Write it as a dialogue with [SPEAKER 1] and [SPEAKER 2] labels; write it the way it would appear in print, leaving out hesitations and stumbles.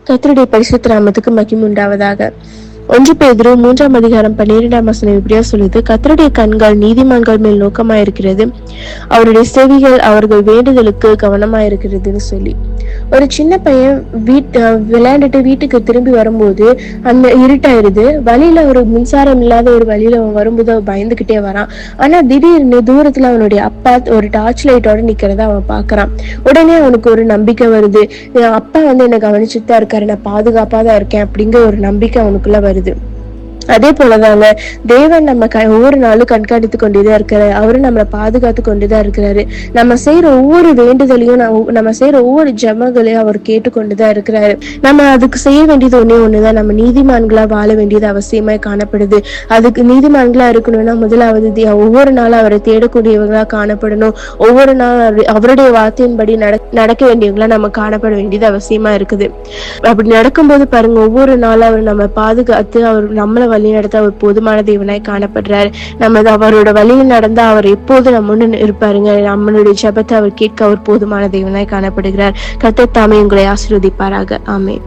[SPEAKER 1] கர்த்தருடைய பரிசுத்த நாமத்துக்கு மகிமை உண்டாவதாக. 1 பேதுரு 3:12 இப்படியா சொல்லுது, கர்த்தருடைய கண்கள் நீதிமான்கள் மேல் நோக்கமாயிருக்கிறது, அவருடைய செவிகள் அவர்கள் வேண்டுதலுக்கு கவனமாயிருக்கிறதுன்னு சொல்லி. ஒரு சின்ன பையன் விளையாண்டுட்டு வீட்டுக்கு திரும்பி வரும்போது அந்த இருட்டாயிருது. வழியில ஒரு மின்சாரம் இல்லாத ஒரு வழியில அவன் வரும்போது அவன் பயந்துகிட்டே வரான். ஆனா திடீர்னு தூரத்துல அவனுடைய அப்பா ஒரு டார்ச் லைட்டோட நிக்கிறத அவன் பாக்குறான். உடனே அவனுக்கு ஒரு நம்பிக்கை வருது, என் அப்பா என்னை கவனிச்சுட்டு தான் இருக்காரு, நான் பாதுகாப்பா தான் இருக்கேன் அப்படிங்கிற ஒரு நம்பிக்கை அவனுக்குள்ள வருது. அதே போலதாங்க தேவன் நம்ம ஒவ்வொரு நாளும் கண்காணித்து கொண்டுதான் இருக்கிறாரு. அவரு நம்மளை பாதுகாத்து கொண்டுதான் இருக்கிறாரு. நம்ம செய்யற ஒவ்வொரு வேண்டுதலையும் நம்ம செய்யற ஒவ்வொரு ஜெபங்களையும் அவர் கேட்டுக்கொண்டுதான் இருக்கிறாரு. நம்ம அதுக்கு செய்ய வேண்டியது ஒண்ணுதான், நம்ம நீதிமான்களா வாழ வேண்டியது அவசியமாய் காணப்படுது. அதுக்கு நீதிமான்களா இருக்கணும்னா முதலாவது ஒவ்வொரு நாளும் அவரை தேடக்கூடியவங்களா காணப்படணும். ஒவ்வொரு நாள் அவருடைய வார்த்தையின்படி நடக்க வேண்டியவங்களா நம்ம காணப்பட வேண்டியது அவசியமா இருக்குது. அப்படி நடக்கும்போது பாருங்க, ஒவ்வொரு நாளும் அவர் நம்ம பாதுகாத்து அவர் நம்மளை வழி நடத்த அவர் போதுமான தேவனாய் காணப்படுறாரு. நம்ம அவரோட வழியில் நடந்தா அவர் எப்போது நம்ம இருப்பாருங்க. நம்மளுடைய ஜெபத்தை அவர் கேட்க அவர் போதுமான தேவனாய் காணப்படுகிறார். கர்த்தர் தாமே உங்களை ஆசீர்வதிப்பாராக. ஆமென்.